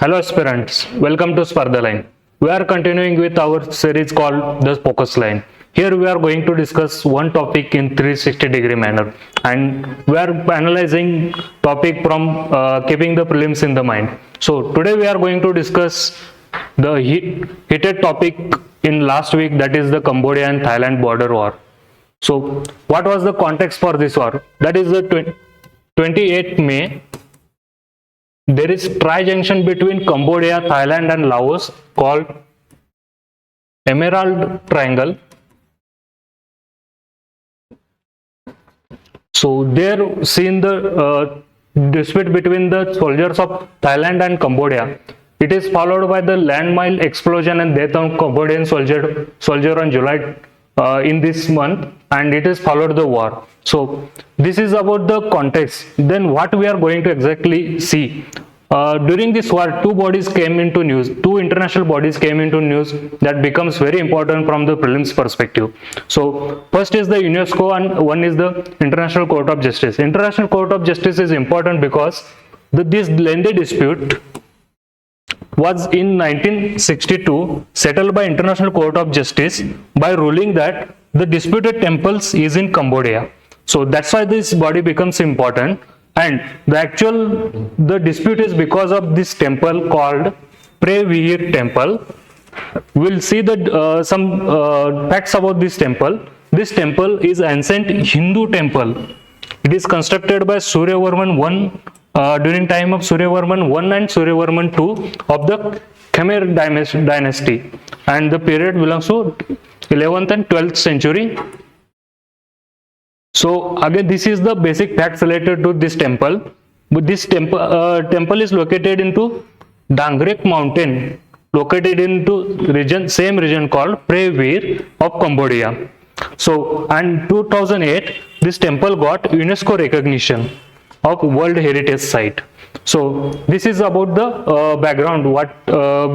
Hello aspirants, welcome to Spardha Line. We are continuing with our series called the Focus Line. Here we are going to discuss one topic in 360-degree manner, and we are analyzing topic from keeping the prelims in the mind. So today we are going to discuss the heated topic in last week, that is the Cambodia and Thailand border war. So what was the context for this war? That is the 28th May. There is tri-junction between Cambodia, Thailand and Laos called Emerald Triangle. So there seen the dispute between the soldiers of Thailand and Cambodia. It is followed by the landmine explosion and death of Cambodian soldier on July in this month, and it is followed the war. So this is about the context. Then what we are going to exactly see. During this war, two international bodies came into news that becomes very important from the prelims perspective. So first is the UNESCO and one is the International Court of Justice. International Court of Justice is important because this lengthy dispute was in 1962 settled by International Court of Justice by ruling that the disputed temples is in Cambodia. So that's why this body becomes important, and the dispute is because of this temple called Pre temple. We'll see that some facts about this temple. This temple is ancient Hindu temple. It is constructed by Suryavarman I during time of Suryavarman I and Suryavarman II of the Khmer dynasty, and the period belongs to 11th and 12th century. So again, this is the basic facts related to this temple. But this temple is located into Dangrek mountain, located into same region called Pre of Cambodia. So, and 2008, this temple got UNESCO recognition of World Heritage Site. So this is about the background, what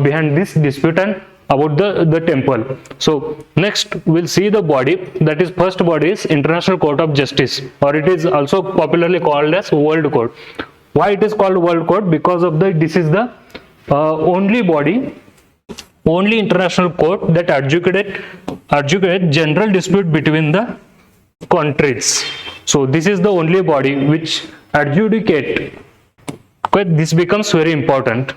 behind this dispute and about the temple. So next we'll see the body. That is, first body is International Court of Justice, or it is also popularly called as World Court. Why it is called World Court? Because of this is the only international court that adjudicate general dispute between the countries. So this is the only body which adjudicate. Okay, this becomes very important.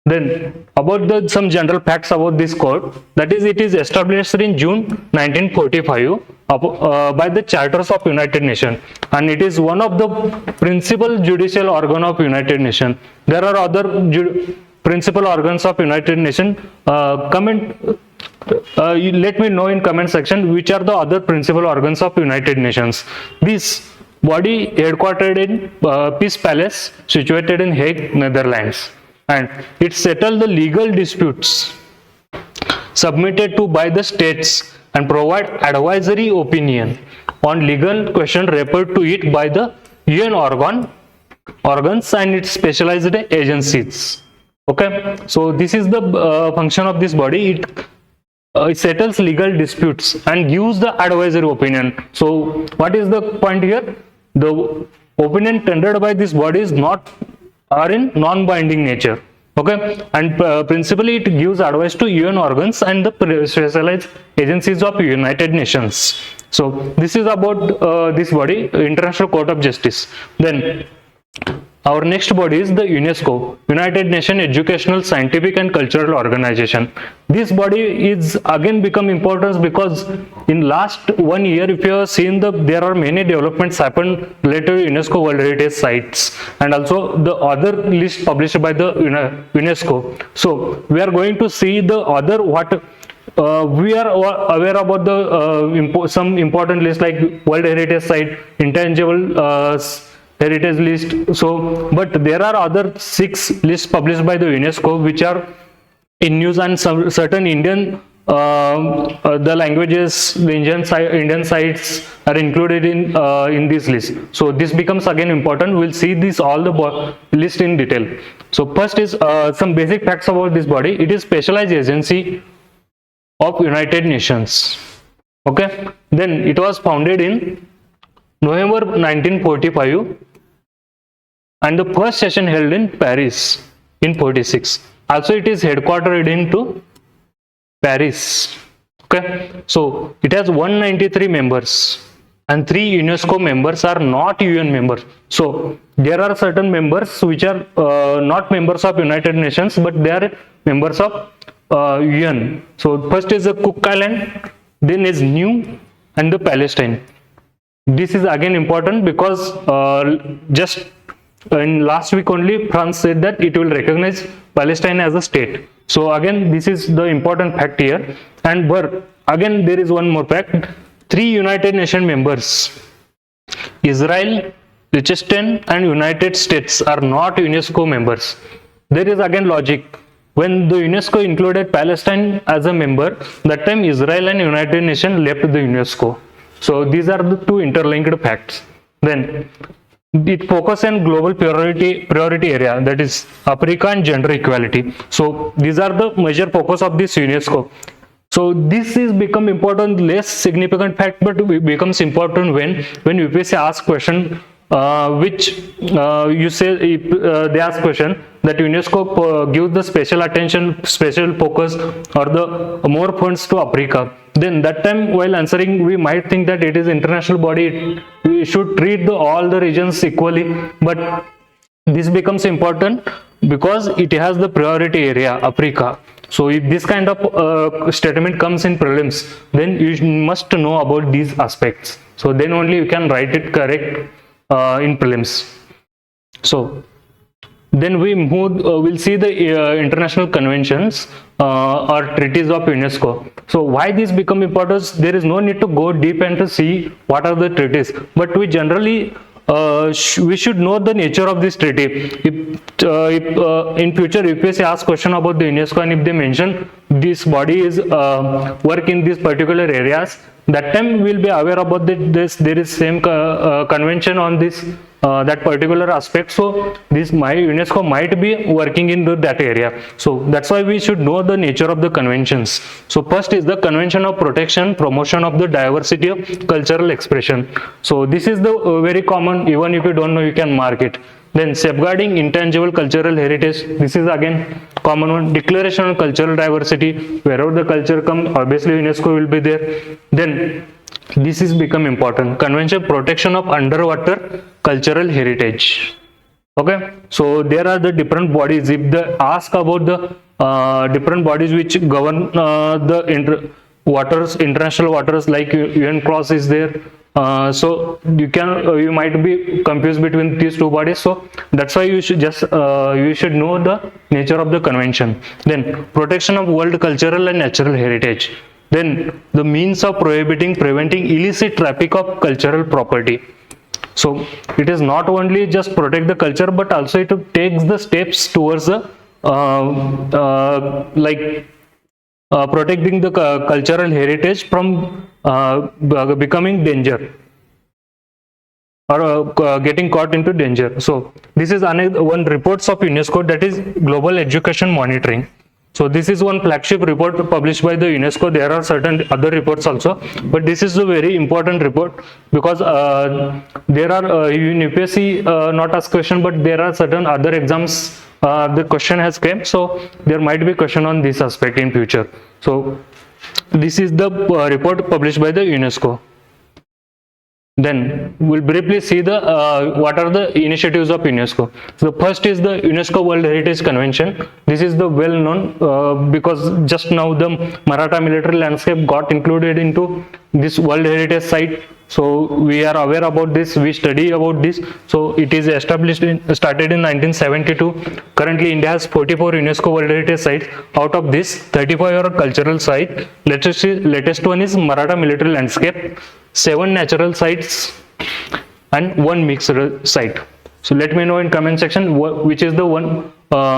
Then about some general facts about this court. That is, it is established in June 1945 by the Charters of United Nations, and it is one of the principal judicial organ of United Nations. There are other principal organs of United Nations. Let me know in comment section which are the other principal organs of United Nations. This body headquartered in Peace Palace, situated in Hague, Netherlands, and it settled the legal disputes submitted by the states and provide advisory opinion on legal question referred to it by the UN organs and its specialized agencies. Okay, so this is the function of this body. It settles legal disputes and gives the advisory opinion. So what is the point here? The opinion tendered by this body are in non-binding nature. Okay, and principally it gives advice to UN organs and the specialized agencies of United Nations. So this is about this body, International Court of Justice. Then our next body is the UNESCO, United Nations Educational, Scientific and Cultural Organization. This body is again become important because in last 1 year, if you have seen, there are many developments happened related to UNESCO World Heritage Sites and also the other list published by the UNESCO. So we are going to see the other we are aware about the some important lists like World Heritage Site, Intangible Heritage List. So, but there are other 6 lists published by the UNESCO which are in news, and certain Indian the languages, the Indian sites are included in this list. So this becomes again important. We'll see this all the list in detail. So first is some basic facts about this body. It is specialized agency of United Nations. Okay, then it was founded in November 1945 and the first session held in Paris in 46. Also, it is headquartered into Paris. Okay, so it has 193 members, and 3 UNESCO members are not UN members. So there are certain members which are not members of United Nations, but they are members of UN. So first is the Cook Island, then is New, and the Palestine. This is again important because just in last week only France said that it will recognize Palestine as a state. So again, this is the important fact here. And but again, there is one more fact: 3 United Nations members, Israel, Liechtenstein, and United States, are not UNESCO members. There is again logic. When the UNESCO included Palestine as a member, that time Israel and United Nations left the UNESCO. So these are the 2 interlinked facts. Then it focuses on global priority area, that is Africa and gender equality. So these are the major focus of this UNESCO. So this is become important, less significant fact, but it becomes important when UPSC asks question which you say if they ask question that UNESCO gives the special attention, special focus, or the more funds to Africa. Then that time while answering, we might think that it is international body, we should treat all the regions equally, but this becomes important because it has the priority area, Africa. So if this kind of statement comes in prelims, then you must know about these aspects. So then only you can write it correct in prelims. So then we move, we'll see the international conventions or treaties of UNESCO. So why this become important? There is no need to go deep and to see what are the treaties, but we generally we should know the nature of this treaty. If in future UPSC asks question about the UNESCO, and if they mention this body is work in these particular areas, that time we will be aware about this. There is same convention on this that particular aspect. So this UNESCO might be working in that area. So that's why we should know the nature of the conventions. So first is the Convention of Protection, Promotion of the Diversity of Cultural Expression. So this is the very common. Even if you don't know, you can mark it. Then Safeguarding Intangible Cultural Heritage. This is again common one. Declaration on Cultural Diversity. Wherever the culture comes, obviously UNESCO will be there. Then this is become important. Convention Protection of Underwater Cultural Heritage. Okay, so there are the different bodies. If they ask about the different bodies which govern the international waters, like UNCLOS is there. So you might be confused between these 2 bodies. So that's why you should just you should know the nature of the convention. Then protection of world cultural and natural heritage. Then the means of preventing illicit traffic of cultural property. So it is not only just protect the culture, but also it takes the steps towards the protecting the cultural heritage from becoming danger or getting caught into danger. So this is another one reports of UNESCO, that is Global Education Monitoring. So this is one flagship report published by the UNESCO. There are certain other reports also, but this is a very important report because there are in UPSC not ask question, but there are certain other exams the question has came, so there might be question on this aspect in future. So this is the report published by the UNESCO. Then we'll briefly see the what are the initiatives of UNESCO. So first is the UNESCO World Heritage Convention. This is the well known because just now the Maratha military landscape got included into this World Heritage site. So we are aware about this, we study about this. So it is started in 1972. Currently India has 44 UNESCO World Heritage sites. Out of this, 35 are cultural sites. Latest one is Maratha military landscape, 7 natural sites and 1 mixed site. So let me know in comment section which is the one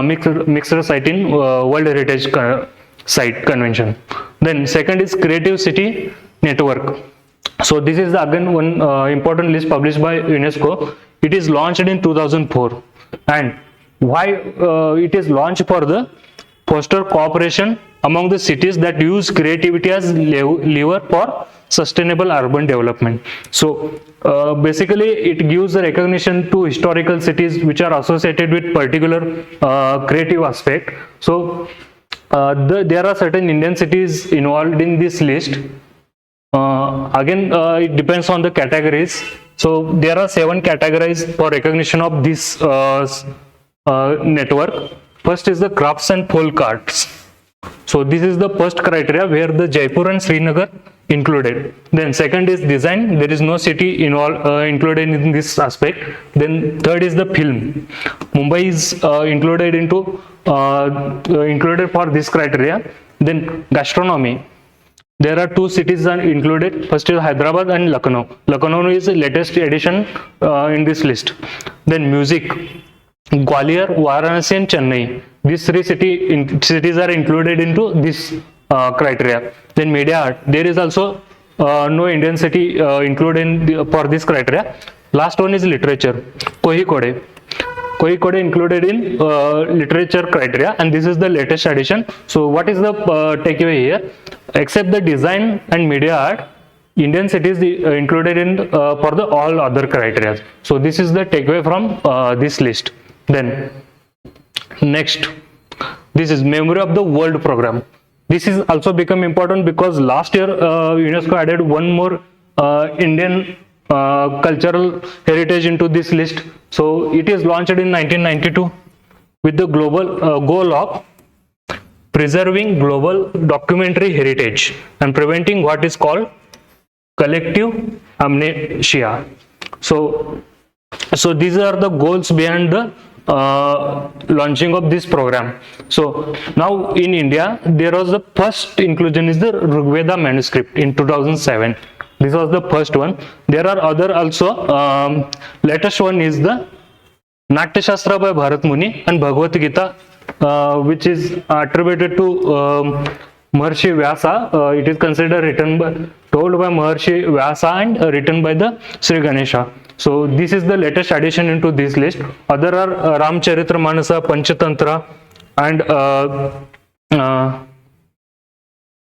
mixed site in World Heritage site convention. Then second is Creative City Network. So this is again one important list published by UNESCO. It is launched in 2004, and why it is launched for the foster cooperation among the cities that use creativity as lever for sustainable urban development. So basically it gives the recognition to historical cities which are associated with particular creative aspect. So there are certain Indian cities involved in this list. Again, it depends on the categories. So there are 7 categories for recognition of this network. First is the crafts and folk arts. So this is the first criteria where the Jaipur and Srinagar included. Then second is design. There is no city included in this aspect. Then third is the film. Mumbai is included for this criteria. Then gastronomy. There are 2 cities are included. First is Hyderabad and Lucknow. Lucknow is the latest addition in this list. Then music. Gwalior, Varanasi and Chennai. These 3 cities are included into this criteria. Then media art. There is also no Indian city included for this criteria. Last one is literature. Kozhikode included in literature criteria, and this is the latest addition. So what is the takeaway here? Except the design and media art, Indian cities included in for the all other criteria. So this is the takeaway from this list. Then next, this is Memory of the World program. This is also become important because last year UNESCO added one more Indian cultural heritage into this list. So it is launched in 1992 with the global goal of preserving global documentary heritage and preventing what is called collective amnesia. So these are the goals behind the launching of this program. So now in India, there was the first inclusion is the Rigveda manuscript in 2007. This was the first one. There are other also. Latest one is the Natya Shastra by Bharat Muni and Bhagavad Gita, which is attributed to Maharshi Vyasa. It is considered told by Maharshi Vyasa and written by the Sri Ganesha. So this is the latest addition into this list. Other are Ramcharitra Manasa, Panchatantra, and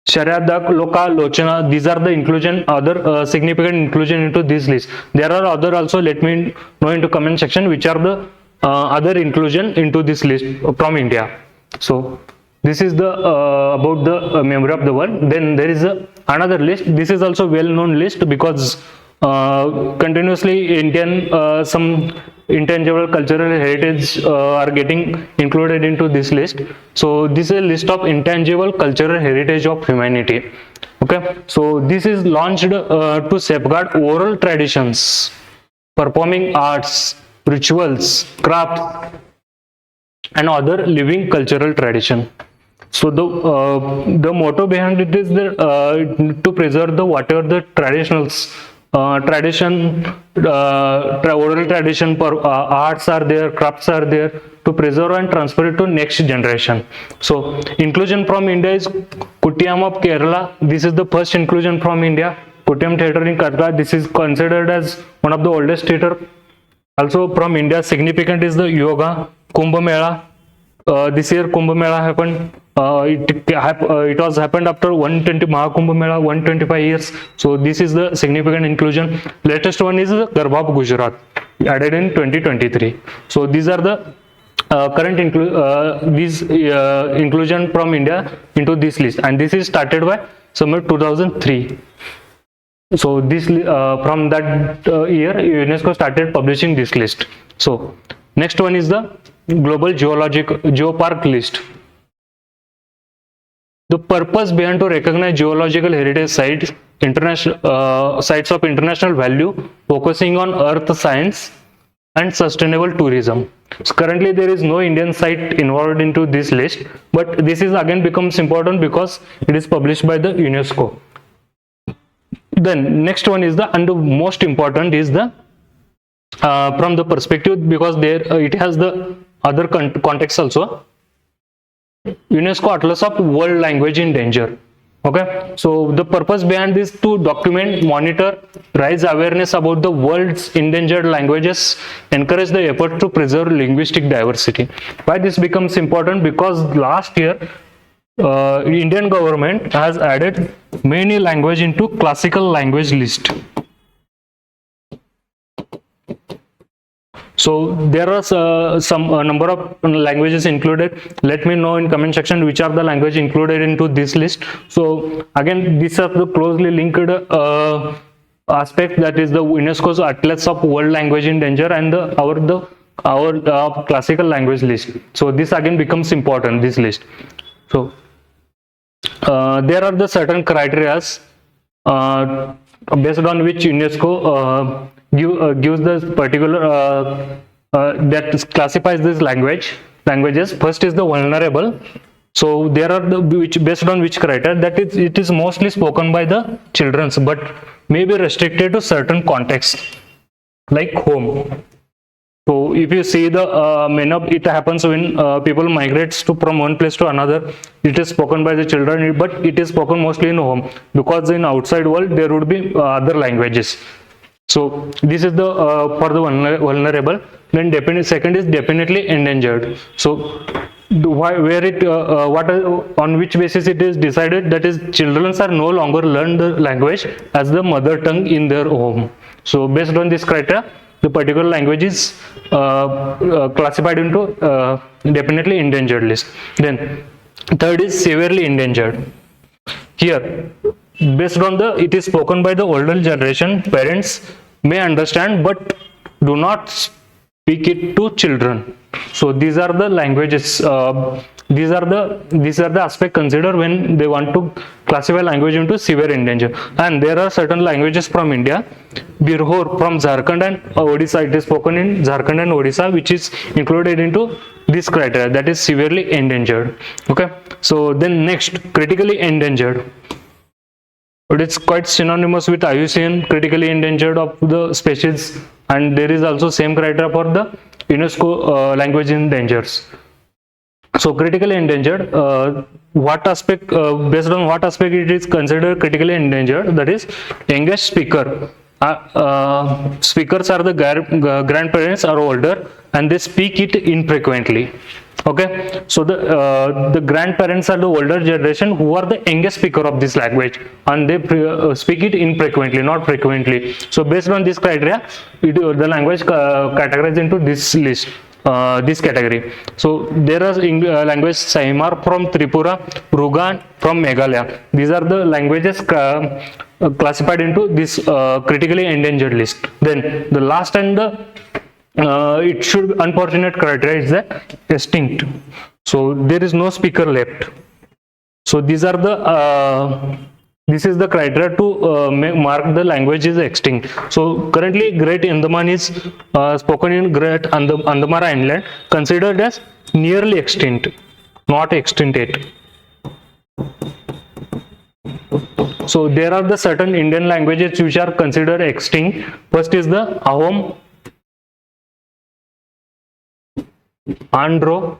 Sharyada Loka Lochana. These are the inclusion, other significant inclusion into this list. There are other also. Let me know into comment section which are the other inclusion into this list from India. So this is the about the Memory of the World. Then there is another list. This is also well-known list because continuously Indian some intangible cultural heritage are getting included into this list. So this is a list of intangible cultural heritage of humanity. Okay, so this is launched to safeguard oral traditions, performing arts, rituals, crafts, and other living cultural tradition. So the motto behind it is to preserve the whatever the traditionals. Oral tradition, arts are there, crafts are there, to preserve and transfer it to next generation. So inclusion from India is Kuttiyam of Kerala. This is the first inclusion from India. Kuttiyam theatre in Kerala. This is considered as one of the oldest theatre. Also from India, significant is the yoga Kumbh Mela. This year Kumbh Mela happened. It was happened after 120 Mahakumbh Mela, 125 years. So this is the significant inclusion. Latest one is Garbha of Gujarat, added in 2023. So these are the current inclusion from India into this list, and this is started by summer 2003. So this from that year UNESCO started publishing this list. So next one is the Global Geopark list. The purpose behind to recognize geological heritage sites, international sites of international value, focusing on earth science and sustainable tourism. So currently there is no Indian site involved into this list, but this is again becomes important because it is published by the UNESCO. Then next one is the, and the most important is the from the perspective, because there it has the other context also. UNESCO Atlas of World Language in Danger. Okay, so the purpose behind this to document, monitor, raise awareness about the world's endangered languages, encourage the effort to preserve linguistic diversity. Why this becomes important? Because last year Indian government has added many language into classical language list. So there are some number of languages included. Let me know in comment section which are the language included into this list. So again, these are the closely linked aspect, that is the UNESCO's Atlas of World Language in Danger and our classical language list. So this again becomes important, this list. So there are the certain criterias based on which UNESCO gives the particular that classifies this languages. First is the vulnerable. So there are the based on which criteria, that it is mostly spoken by the children, but may be restricted to certain contexts like home. So if you see the it happens when people migrates from one place to another, it is spoken by the children, but it is spoken mostly in home, because in outside world there would be other languages. So this is the for the vulnerable. Then second is definitely endangered. So on which basis it is decided, that is children are no longer learn the language as the mother tongue in their home. So based on this criteria, the particular language is classified into definitely endangered list. Then third is severely endangered. Here, based on it is spoken by the older generation, parents may understand but do not speak it to children. So these are the languages. These are the aspect considered when they want to classify language into severe endangered. And there are certain languages from India, Birhor from Jharkhand and Odisha. It is spoken in Jharkhand and Odisha, which is included into this criteria, that is severely endangered. Okay. So then next, critically endangered. But it's quite synonymous with IUCN, critically endangered of the species, and there is also same criteria for the UNESCO language in dangers. So critically endangered, what aspect, based on what aspect it is considered critically endangered, that is youngest speaker. Speakers are the grandparents are older and they speak it infrequently. Okay, so the grandparents are the older generation who are the youngest speaker of this language, and they speak it infrequently, not frequently. So based on this criteria, the language categorized into this list, this category. So there are language Saimar from Tripura, Rugan from Meghalaya. These are the languages classified into this critically endangered list. Then the last and the it should unfortunate criteria is that extinct. So there is no speaker left. So these are the this is the criteria to mark the language is extinct. So currently Great Andaman is spoken in Great Andaman Island, considered as nearly extinct, not extinct yet. So there are the certain Indian languages which are considered extinct. First is the Ahom, Andhro.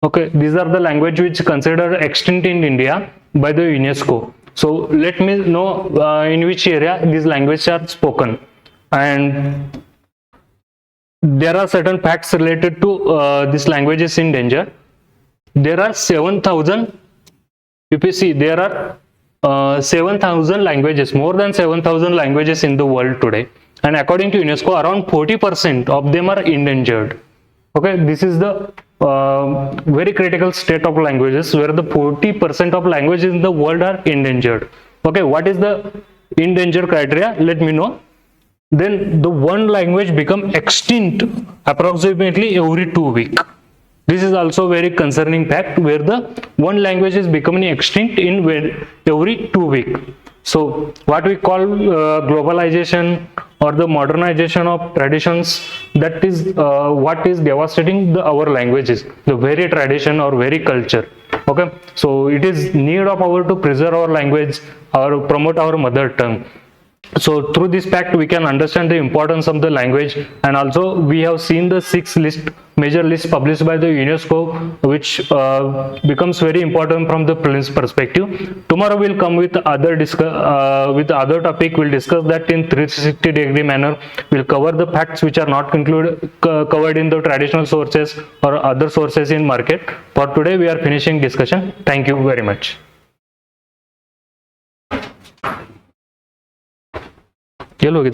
Okay, these are the language which considered extinct in India by the UNESCO. So let me know in which area these languages are spoken, and there are certain facts related to these languages in danger. There are 7,000. If you see, there are 7,000 languages, more than 7,000 languages in the world today, and according to UNESCO, around 40% of them are endangered. Okay, this is the very critical state of languages, where the 40% of languages in the world are endangered. Okay, what is the endangered criteria? Let me know. Then the one language become extinct approximately every 2 weeks. This is also very concerning fact, where the one language is becoming extinct in every 2 weeks. So what we call globalization or the modernization of traditions, that is what is devastating our languages, the very tradition or very culture. Okay, so it is need of our to preserve our language or promote our mother tongue. So through this fact we can understand the importance of the language, and also we have seen the major list published by the UNESCO, which becomes very important from the prelims perspective. Tomorrow we'll come with other topic. We'll discuss that in 360-degree manner. We'll cover the facts which are not covered in the traditional sources or other sources in market. For today we are finishing discussion. Thank you very much. ये लोग